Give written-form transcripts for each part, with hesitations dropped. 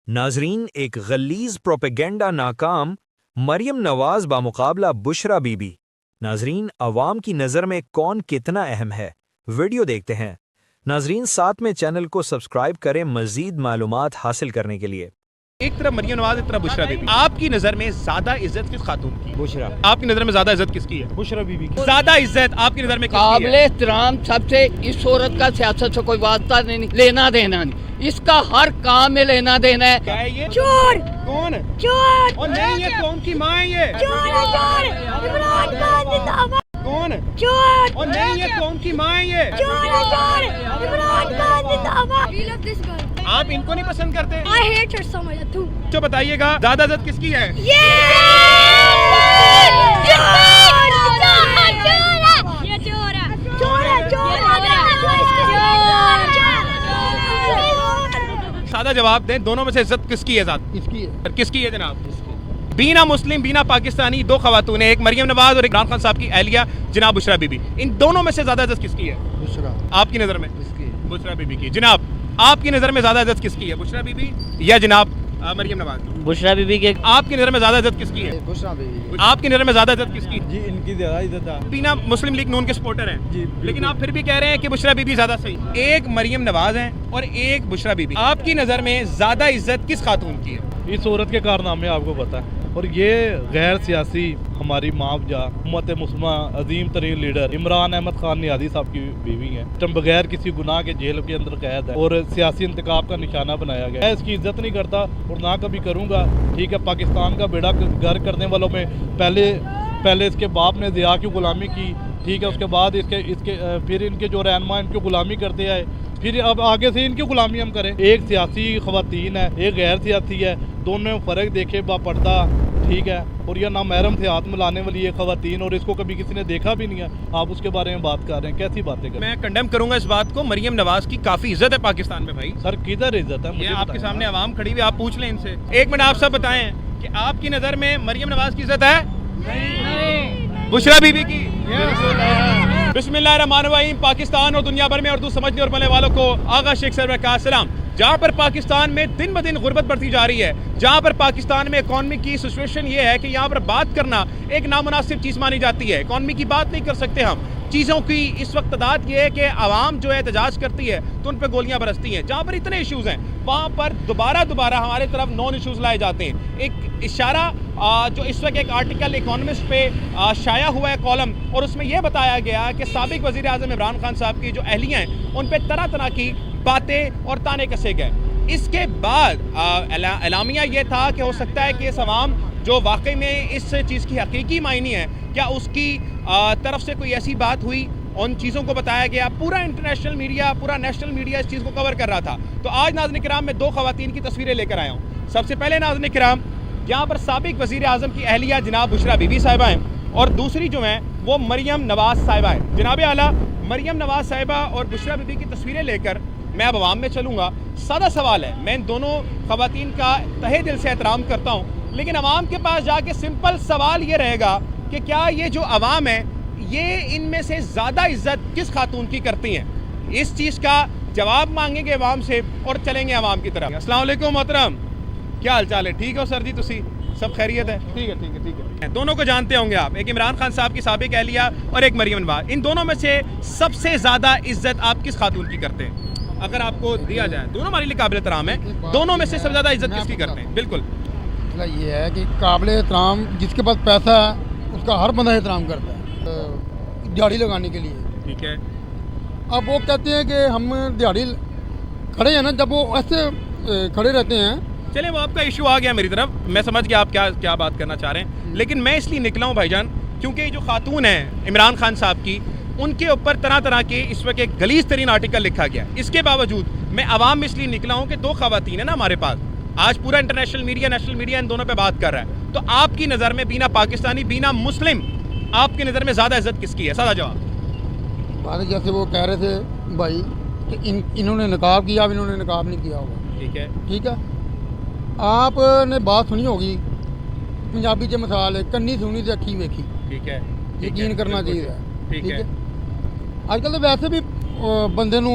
नाजरीन, एक गलीज प्रोपेगेंडा नाकाम, मरियम नवाज बामुकाबला बुशरा बीबी। नाजरीन, अवाम की नज़र में कौन कितना अहम है, वीडियो देखते हैं। नाजरीन, साथ में चैनल को सब्सक्राइब करें मज़ीद मालूमात हासिल करने के लिए। एक तरफ मरियम नवाज, एक तरफ बुशरा बीबी। आपकी नजर में ज्यादा इज्जत किस खातून की? बुशरा। आपकी नजर में ज्यादा इज्जत किसकी है? बुशरा बीबी की। ज्यादा इज्जत आपकी नजर में किसकी काबिल है? एहतराम सबसे इस औरत का सियासत से कोई वास्ता नहीं, लेना देना नहीं, इसका हर काम में लेना देना है। क्या है ये? चोर कौन? चोर और नहीं, ये कौन की माँ है ये? चोर है, चोर इमरान खान जिंदाबाद। कौन? चोर और नहीं, ये कौन की माँ है ये? चोर है, चोर इमरान खान जिंदाबाद। We love this girl. आप इनको नहीं पसंद करते? I hate her so much too. तो बताइएगा ज्यादा इज्जत किसकी है? सादा जवाब दें, दोनों में से इज्जत किसकी है ज्यादा? इसकी है। किसकी है जनाब? बीना मुस्लिम बीना पाकिस्तानी दो खवातून है, एक मरियम नवाज और एक इमरान खान साहब की अहलिया जनाब बुशरा बीबी। इन दोनों में से ज्यादा इज्जत किसकी है बुशरा। आपकी नजर में? इसकी है। बुशरा बीबी की। जनाब, आपकी नजर में ज्यादा इज्जत किसकी है, बुशरा बीबी या जनाब मरियम नवाज? बुशरा बीबी के। आपकी नजर में ज्यादा इज्जत किसकी है? बुशरा बीबी। आपकी नजर में ज्यादा इज्जत किसकी? जी, इनकी ज्यादा इज्जत है। बीना मुस्लिम लीग नून के सपोर्टर हैं जी, लेकिन आप फिर भी कह रहे हैं कि बुशरा बीबी ज्यादा सही। एक मरियम नवाज है और एक बुशरा बीबी। आपकी नजर में ज्यादा इज्जत किस खातून की है? इस औरत के कारनामे आपको पता है, और ये गैर सियासी हमारी मावजा उम्मत मुस्लिमा अजीम तरीन लीडर इमरान अहमद खान नियाज़ी साहब की बीवी हैं। तुम बगैर किसी गुनाह के जेल के अंदर कैद है और सियासी इंतकाब का निशाना बनाया गया है। इसकी इज्जत नहीं करता और ना कभी करूँगा। ठीक है, पाकिस्तान का बेड़ा गर्क करने वालों में पहले इसके बाप ने ज़िया की ग़ुलामी की, ठीक है, उसके बाद इसके फिर इनके जो रहनुमा इनकी ग़ुलामी करते आए, फिर अब आगे से इनकी ग़ुलामी हम करें। एक सियासी ख़वातीन है, एक गैर सियासी है, दोनों में फ़र्क देखे बापर्दा, ठीक है, और यह नामहरम से हाथ मिलाने वाली ये ख़वातीन, और इसको कभी किसी ने देखा भी नहीं है, आप उसके बारे में बात कर रहे हैं, कैसी बातें कर रहे हैं? मैं कंडेम करूंगा इस बात को। मरियम नवाज की काफी इज्जत है पाकिस्तान में भाई। सर किधर इज्जत है? ये मुझे आपके बताएं। सामने आवाम खड़ी हुई, आप पूछ लें इनसे। एक मिनट, आप सब बताएं कि आपकी नजर में मरियम नवाज की इज्जत है? नहीं। बुशरा बीबी की? बिस्मिल्लाहिर्रहमानिर्रहीम। पाकिस्तान और दुनिया भर में उर्दू समझने और बोलने वालों को आगा शेख सरवर का सलाम। जहाँ पर पाकिस्तान में दिन ब दिन गुर्बत बढ़ती जा रही है, जहाँ पर पाकिस्तान में इकॉनमी की सिचुएशन ये है कि यहाँ पर बात करना एक नामुनासिब चीज़ मानी जाती है। इकॉनमी की बात नहीं कर सकते हम। चीज़ों की इस वक्त तादाद ये है कि आवाम जो है एहतजाज करती है तो उन पर गोलियां बरसती हैं। जहाँ पर इतने इश्यूज़ हैं वहाँ पर दोबारा हमारे तरफ नॉन इश्यूज़ लाए जाते हैं। एक इशारा जो इस वक्त एक आर्टिकल इकोनॉमिस्ट पे शाया हुआ है कॉलम, और उसमें यह बताया गया कि साबिक वज़ीर आज़म इमरान खान साहब की जो अहलियाँ हैं उन पर तरह तरह की बातें और ताने कसे गए। इसके बाद एलामिया ये था कि हो सकता है कि इस अवाम जो वाकई में इस चीज़ की हकीकी मायनी है, क्या उसकी तरफ से कोई ऐसी बात हुई, उन चीज़ों को बताया गया। पूरा इंटरनेशनल मीडिया, पूरा नेशनल मीडिया इस चीज़ को कवर कर रहा था। तो आज नाज़रीन किराम मैं दो खवातीन की तस्वीरें लेकर आया हूँ। सबसे पहले नाज़रीन किराम, यहाँ पर साबिक वज़ीर आज़म की अहलिया जनाब बुशरा बीबी साहिबा हैं, और दूसरी जो हैं वो मरियम नवाज साहिबा हैं। जनाब आला, मरियम नवाज साहिबा और बुशरा बीबी की तस्वीरें लेकर मैं अब अवाम में चलूँगा। सादा सवाल है, मैं इन दोनों खवातीन का तहे दिल से एहतराम करता हूँ, लेकिन अवाम के पास जाके सिंपल सवाल ये रहेगा कि क्या ये जो अवाम है ये इनमें से ज़्यादा इज्जत किस खातून की करती हैं? इस चीज़ का जवाब मांगेंगे अवाम से और चलेंगे अवाम की तरफ। अस्सलाम वालेकुम मोहतरम, क्या हाल चाल है? ठीक हो सर जी? तुसी सब खैरियत है? ठीक है। दोनों को जानते होंगे आप, एक इमरान खान साहब की साबिक अहलिया और एक मरियम नवाज। इन दोनों में से सबसे ज़्यादा इज्जत आप किस खातून की करते हैं? अगर आपको दिया जाए, दोनों हमारे लिए काबिल एहतराम है, दोनों में से सबसे ज़्यादा इज्जत किसकी करते हैं? बिल्कुल ये है कि काबिल एहतराम जिसके पास पैसा है उसका हर बंदा एहतराम करता है दिहाड़ी लगाने के लिए। ठीक है। अब वो कहते हैं कि हम दिहाड़ी खड़े हैं ना, जब वो ऐसे खड़े रहते हैं। चले, वो आपका इशू आ गया मेरी तरफ, मैं समझ गया आप क्या बात करना चाह रहे हैं, लेकिन मैं इसलिए निकला हूँ भाईजान क्योंकि ये जो खातून है इमरान खान साहब की, उनके ऊपर तरह तरह के इस वक्त एक गलीज तरीन आर्टिकल लिखा गया। इसके बावजूद मैं आवाम में इसलिए निकला हूँ कि दो खवातीन है ना हमारे पास, आज पूरा इंटरनेशनल मीडिया नेशनल मीडिया इन दोनों पे बात कर रहा है। तो आपकी नज़र में बीना पाकिस्तानी बीना मुस्लिम, आपकी नज़र में ज़्यादा इज्जत किसकी है? सादा जवाब। बात जैसे वो कह रहे थे भाई कि इन्होंने नकाब किया, अब इन्होंने नकाब नहीं किया होगा। ठीक है। आपने बात सुनी होगी पंजाबी च मिसाल है, कन्नी सुनी तो अखी वेखी। ठीक है। यकीन करना चाहिए। ठीक है। आजकल तो वैसे भी बंदे नू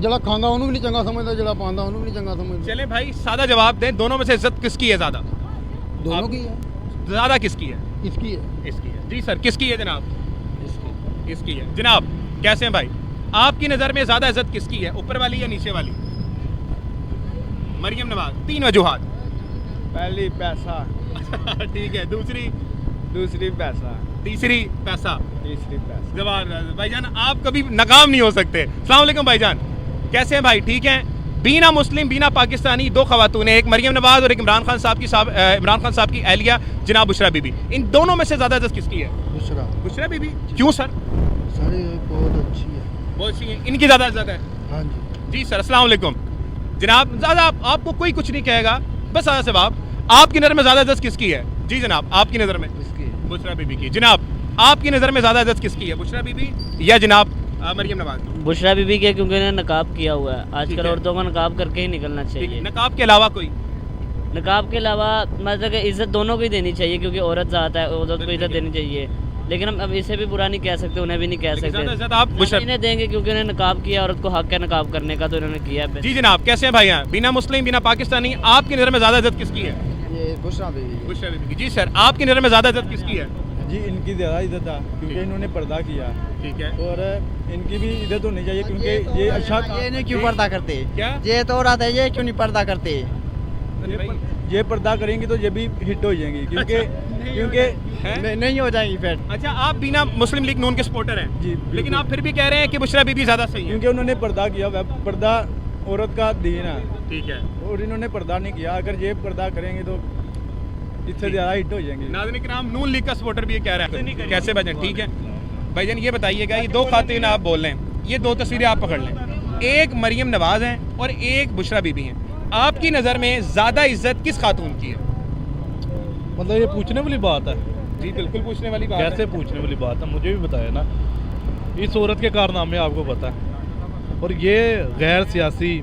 ਜਿਹੜਾ ਖਾਂਦਾ ਉਹਨੂੰ ਵੀ ਨਹੀਂ ਚੰਗਾ ਸਮਝਦਾ, ਜਿਹੜਾ ਪਾਉਂਦਾ ਉਹਨੂੰ ਵੀ ਨਹੀਂ ਚੰਗਾ ਸਮਝਦਾ। चले भाई सादा जवाब दें, दोनों में से इज्जत किसकी है ज्यादा? दोनों की है। ज्यादा किसकी है? इसकी है। इसकी है। जी सर, किसकी है जनाब? इसकी है। जनाब कैसे हैं भाई, आपकी नज़र में ज़्यादा इज्जत किसकी है, ऊपर वाली या नीचे वाली? मरियम नवाज। 3 वजूहात। पहली पैसा, ठीक है, दूसरी पैसा, तीसरी पैसा। तीसरी पैसा। जवाब भाईजान, आप कभी नाकाम नहीं हो सकते। अस्सलाम वालेकुम भाईजान, कैसे हैं भाई, ठीक हैं? बीना मुस्लिम बीना पाकिस्तानी 2 खवातून हैं, एक मरियम नवाज और एक इमरान खान साहब की अहलिया जनाब बुशरा बीबी। इन दोनों में से ज़्यादा इज्जत किसकी है? बुशरा बीबी। क्यों सर? सर बहुत अच्छी है। बहुत अच्छी है, इनकी ज़्यादा इज्जत है। हाँ जी। जी सर, अस्सलाम वालेकुम जनाब। ज़्यादा आपको कोई कुछ नहीं कहेगा, बस ज़्यादा से आपकी नज़र में ज़्यादा इज्जत किसकी है? जी जनाब, आपकी नज़र में? बुशरा बीबी की। जनाब आपकी नज़र में ज़्यादा इज्जत किसकी है, बुशरा बीबी या जनाब मरियम नवाज? बुशरा बीबी के, क्योंकि उन्हें नकाब किया हुआ है। ठीक आजकल है। औरतों को नकाब करके ही निकलना चाहिए। नकाब के अलावा कोई? नकाब के अलावा मतलब कि इज्जत दोनों को ही देनी चाहिए, क्योंकि औरत ज़ात है, औरत को इज्जत देनी चाहिए। लेकिन हम अब इसे भी बुरा नहीं कह सकते, उन्हें भी नहीं कह ज़्यादा सकते। इज्जत आप बुशरा इन्हें देंगे क्योंकि उन्हें नकाब किया, औरत को हक है नकाब करने का, तो इन्होंने किया है। जी जनाब, कैसे हैं भाई? यहाँ बिना मुस्लिम बिना पाकिस्तानी, आपकी नज़र में ज़्यादा इज्जत किसकी है? ये बुशरा बीवी। बुशरा बीबी की। जी सर, आपकी नज़र में ज़्यादा इज्जत किसकी है? जी इनकी ज़्यादा इज्जत है, क्योंकि इन्होंने पर्दा किया, ठीक है। और इनकी भी इज्जत होनी चाहिए, क्योंकि ये अच्छा ये नहीं क्यों पर्दा करते? क्या? ये तो औरत है, ये क्यों नहीं पर्दा करते? ये पर्दा करेंगी तो ये भी हिट हो जाएंगी, क्योंकि नहीं हो जाएगी फिर। अच्छा, आप बिना मुस्लिम लीग नून के सपोर्टर हैं जी, बिल्कुल। लेकिन आप फिर भी कह रहे हैं कि बुशरा बीबी ज़्यादा सही है। क्योंकि उन्होंने पर्दा किया हुआ है, पर्दा औरत का दीन है, ठीक है। और इन्होंने पर्दा नहीं किया। अगर ये पर्दा करेंगे तो इससे ज़्यादा हिट हो जाएंगे। नाज़रीन किराम, नून लीग का सपोर्टर भी ये कह रहा है। कैसे भाईजान, ठीक है भाईजान, ये बताइएगा, ये 2 खातून आप बोल रहे हैं, ये 2 तस्वीरें आप पकड़ लें, एक मरियम नवाज हैं और एक बुशरा बीबी हैं। आपकी नज़र में ज़्यादा इज्जत किस खातून की है? मतलब ये पूछने वाली बात है? जी बिल्कुल पूछने वाली बात कैसे है। पूछने वाली बात है, मुझे भी बताया ना। इस औरत के कारनामे आपको पता है, और ये गैर सियासी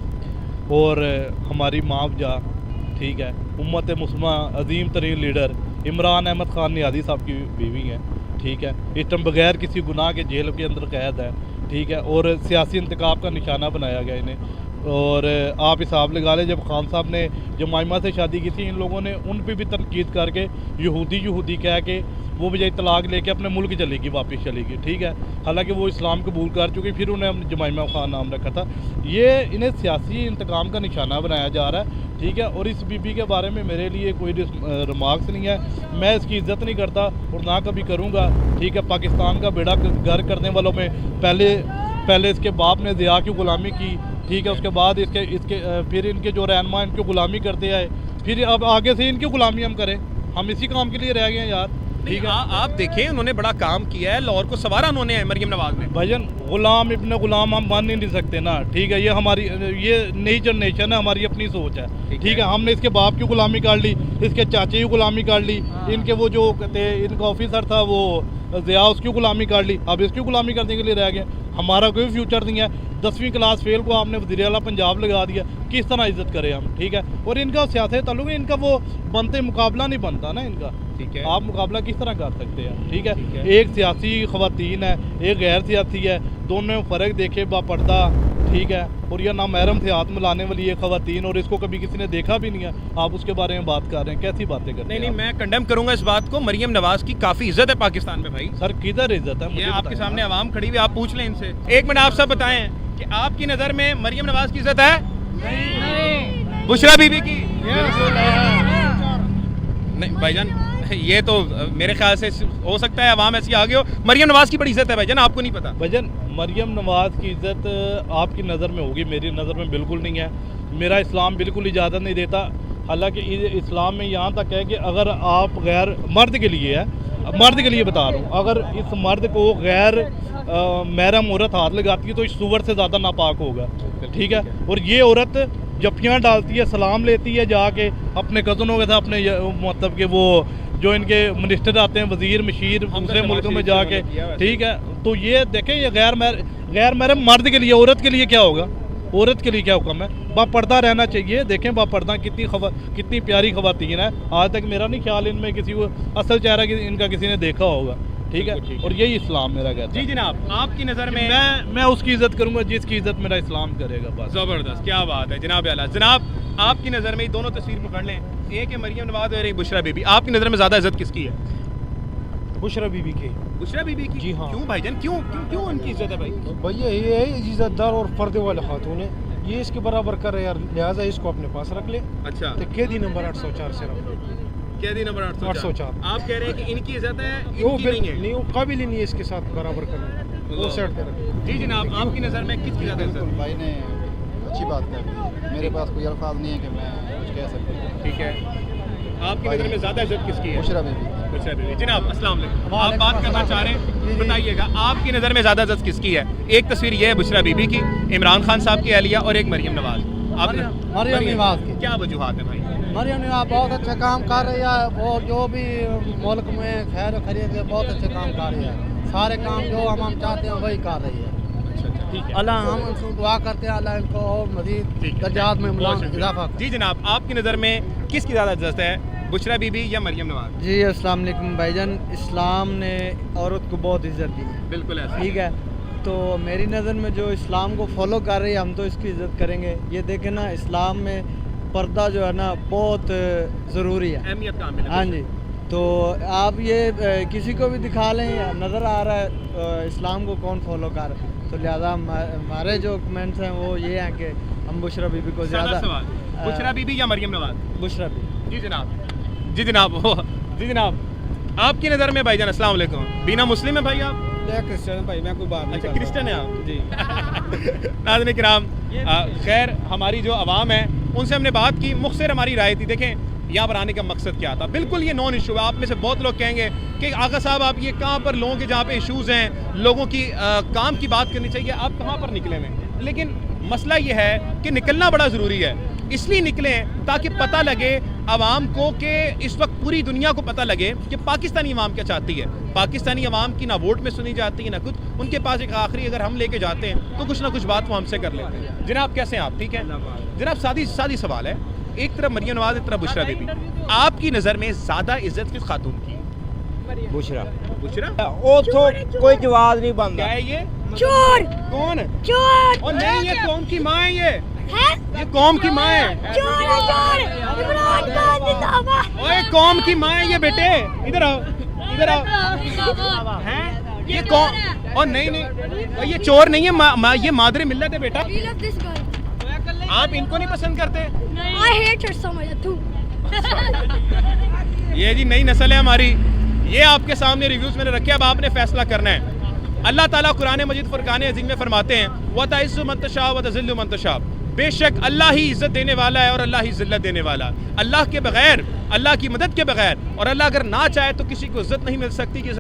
और हमारी मावजा, ठीक है, उम्मत मुस्लिमा अजीम तरीन लीडर इमरान अहमद खान नियाज़ी साहब की बीवी हैं, ठीक है। इस टाइम बगैर किसी गुनाह के जेल के अंदर कैद है, ठीक है, और सियासी इंतकाब का निशाना बनाया गया इन्हें। और आप हिसाब लगा लें, जब खान साहब ने जमाइमा से शादी की थी, इन लोगों ने उन पे भी तनकीद करके यहूदी कह के वो बजाय तलाक लेके अपने मुल्क चलेगी, वापस चलेगी, ठीक है। हालांकि वो इस्लाम कबूल कर चुकी, फिर उन्हें अपने जमाइमा खान नाम रखा था। ये इन्हें सियासी इंतकाम का निशाना बनाया जा रहा है, ठीक है। और इस बीबी के बारे में मेरे लिए कोई रिमार्क्स नहीं है, मैं इसकी इज्जत नहीं करता और ना कभी करूँगा, ठीक है। पाकिस्तान का बेड़ा गर्क करने वालों में पहले इसके बाप ने ज़िया की ग़ुलामी की, ठीक है, उसके बाद इसके फिर इनके जो रहनुमा इनकी ग़ुलामी करते आए, फिर अब आगे से इनकी ग़ुलामी हम करें। हम इसी काम के लिए रह गए हैं यार, ठीक है। आप देखें, उन्होंने बड़ा काम किया है, लाहौर को सवारा उन्होंने मरियम नवाज ने। भाईजान गुलाम इब्न गुलाम हम मान नहीं सकते ना, ठीक है। ये हमारी ये नई जनरेशन है, हमारी अपनी सोच है, ठीक है। हमने इसके बाप की गुलामी कर ली, इसके चाचे की गुलामी कर ली, इनके वो जो कहते इनका ऑफिसर था वो ज़िया, उसकी गुलामी कर ली, अब इसकी गुलामी करने के लिए रह गए। हमारा कोई फ्यूचर नहीं है। 10वीं क्लास फेल को आपने वज़ीर आला पंजाब लगा दिया, किस तरह इज्जत करें हम, ठीक है। और इनका सियासी ताल्लुक है, इनका वो बनते मुकाबला नहीं बनता ना इनका, ठीक है। आप मुकाबला किस तरह कर सकते हैं, ठीक है। एक सियासी ख़वातीन है, एक गैर सियासी है, दोनों में फ़र्क देखे बापर्दा, ठीक है। और यह नामहरम से हाथ मिलाने वाली है ख़वातीन, और इसको कभी किसी ने देखा भी नहीं है, आप उसके बारे में बात कर रहे हैं, कैसी बातें कर रहे हैं? नहीं, मैं कंडेम करूंगा इस बात को। मरियम नवाज की काफ़ी इज्जत है पाकिस्तान में भाई। सर किधर इज्जत है, ये मुझे आपके बताएं सामने ना। आवाम खड़ी हुई, आप पूछ लें इनसे। एक मिनट, आप सब बताएं कि आपकी नज़र में मरियम नवाज की इज्जत है? नहीं। बुशरा बीबी की? नहीं भाईजान, ये तो मेरे ख्याल से हो सकता है अवाम ऐसी आगे हो। मरियम नवाज की बड़ी इज्जत है भाईजान, आपको नहीं पता? भाईजान मरियम नवाज की इज्जत आपकी नज़र में होगी, मेरी नज़र में बिल्कुल नहीं है। मेरा इस्लाम बिल्कुल इजाज़त नहीं देता। हालांकि इस्लाम में यहाँ तक है कि अगर आप गैर मर्द के लिए है, मर्द के लिए बता रहा हूँ, अगर इस मर्द को गैर महरम औरत हाथ लगाती है तो इस सूवर से ज़्यादा नापाक होगा, ठीक है। और ये औरत जफ्फियाँ डालती है, सलाम लेती है जाके अपने कज़नों के साथ, अपने मतलब कि वो जो इनके मिनिस्टर आते हैं, वज़ीर मशीर, दूसरे मुल्कों में जाके, ठीक है। तो ये देखें, ये गैर महरम मर्द के लिए, औरत के लिए क्या होगा, औरत के लिए क्या हुक्म है? बापर्दा रहना चाहिए। देखें बापर्दा कितनी प्यारी ख़वातीन है। आज तक मेरा नहीं ख्याल इनमें किसी को असल चेहरा इनका किसी ने देखा होगा, ٹھیک ہے, اور یہی اسلام میرا کہتا جی ہے. جناب, آپ کی نظر میں میں اس کی عزت کروں گا جس کی عزت میرا اسلام کرے گا, بس. زبردست, کیا بات ہے جناب اعلیٰ. جناب آپ کی نظر میں دونوں تصویر پکڑ لیں, ایک ہے مریم نواز اور ایک بشرا بی بی, آپ کی نظر میں زیادہ عزت کس کی ہے؟ بشرا بی بی کی. بشرا بی بی کی. جی ہاں. کیوں بھائی جان, کیوں کیوں ان کی عزت ہے بھائی؟ بھیا یہ ہے عزت دار اور پردے والے خاتون ہے, یہ اس کے برابر کر رہے ہیں, لہٰذا اس کو اپنے پاس رکھ لے. اچھا, تو قیدی نمبر 804 سے رکھ لے. قیدی نمبر 804. آپ کہہ رہے ہیں کہ ان کی عزت ہے, وہ ان کی نہیں ہے. نہیں, وہ قابل ہی نہیں ہے اس کے ساتھ برابر کرنے, وہ سیٹ کر رکھے. جی جناب, آپ کی نظر میں کس کی زیادہ عزت؟ بھائی نے اچھی بات کر دی, میرے پاس کوئی الفاظ نہیں ہے کہ میں کچھ کہہ سکوں. ٹھیک ہے, آپ کی نظر میں زیادہ عزت کس کی ہے؟ بشرا بی بی. بشرا بی بی. جناب السلام علیکم, آپ بات کرنا چاہ رہے ہیں, بتائیے گا آپ کی نظر میں زیادہ عزت کس کی ہے؟ ایک تصویر یہ ہے بشرا بی بی کی, عمران خان صاحب کی اہلیہ, اور ایک مریم نواز. مریم نواز کی. کیا وجوہات ہیں بھائی؟ مریم نواز بہت اچھا کام کر رہی ہے, اور جو بھی ملک میں خیر و خیریت ہے بہت اچھے کام کر رہی ہے. سارے کام جو ہم چاہتے ہیں وہی کر رہی ہے. اللہ ہم ان سے دعا کرتے ہیں, اللہ ان کو اور مزید درجات میں اضافہ. جی جناب, آپ کی نظر میں کس کی زیادہ عزت ہے, بشرا بی بی یا مریم نواز؟ جی السلام علیکم بھائی جان, اسلام نے عورت کو بہت عزت دی ہے. بالکل ایسا. ٹھیک ہے, تو میری نظر میں جو اسلام کو فالو کر رہی ہے ہم تو اس کی عزت کریں گے. یہ دیکھیں نا, اسلام میں پردہ جو ہے نا بہت ضروری ہے, اہمیت کامل ہے. ہاں جی, تو آپ یہ کسی کو بھی دکھا لیں, نظر آ رہا ہے اسلام کو کون فالو کر رہا ہے, تو لہٰذا ہمارے جو کمنٹس ہیں وہ یہ ہیں کہ ہم بشرا بی بی کو زیادہ. سوال, بشرا بی بی یا مریم نواز؟ بشرا بی بی. جی جناب, جی جناب, جی جناب, آپ کی نظر میں بھائی جان السلام علیکم, بینا مسلم ہے بھائی آپ؟ کرسچن بھائی, میں کوئی بات اچھا کرسچن ہیں آپ. جی ناظرین کرام, خیر ہماری جو عوام ہے ان سے ہم نے بات کی, مختصر ہماری رائے تھی. دیکھیں یہاں پر آنے کا مقصد کیا تھا, بالکل یہ نان ایشو ہے. آپ میں سے بہت لوگ کہیں گے کہ آغا صاحب آپ یہ کہاں پر لوگوں کے جہاں پہ ایشوز ہیں, لوگوں کی کام کی بات کرنی چاہیے, آپ کہاں پر نکلے ہوئے ہیں. لیکن مسئلہ یہ ہے کہ نکلنا بڑا ضروری ہے, اس لیے نکلیں تاکہ پتہ لگے عوام کو, کہ اس وقت پوری دنیا کو پتہ لگے کہ پاکستانی عوام کیا چاہتی ہے. پاکستانی عوام کی نہ ووٹ میں سنی جاتی ہے نہ کچھ, ان کے پاس ایک آخری اگر ہم لے کے جاتے ہیں تو کچھ نہ کچھ بات وہ ہم سے کر لیتے ہیں. جناب کیسے ہیں آپ, ٹھیک ہے جناب؟ سادی سوال ہے, ایک طرف مریم نواز, ایک طرف بشرا بی بی, آپ کی نظر میں زیادہ عزت کس خاتون کی؟ بشرا. بشرا. وہ تو کوئی جواز نہیں بنتا. کیا ہے یہ؟ چور کون؟ چور اور نہیں, یہ قوم کی ماں ہے, یہ قوم کی ماں ہے. چور عمران خان زندہ باد. اوے قوم کی ماں ہے یہ بیٹے, ادھر آؤ, ادھر آؤ. ہیں یہ قوم, اور نہیں, یہ چور نہیں ہے, یہ مادر ملت ہے بیٹا. We love this girl. آپ ان کو نہیں پسند کرتے؟ I hate her so much too. یہ جی نئی نسل ہے ہماری, یہ آپ کے سامنے ریویوز میں نے رکھے, اب آپ نے فیصلہ کرنا ہے. اللہ تعالیٰ قرآن مجید فرقان عظیم میں فرماتے ہیں وَتَعِزُّ مَن تَشَاءُ وَتَذِلُّ مَن تَشَاءُ, بے شک اللہ ہی عزت دینے والا ہے اور اللہ ہی ذلت دینے والا. اللہ کے بغیر, اللہ کی مدد کے بغیر, اور اللہ اگر نہ چاہے تو کسی کو عزت نہیں مل سکتی.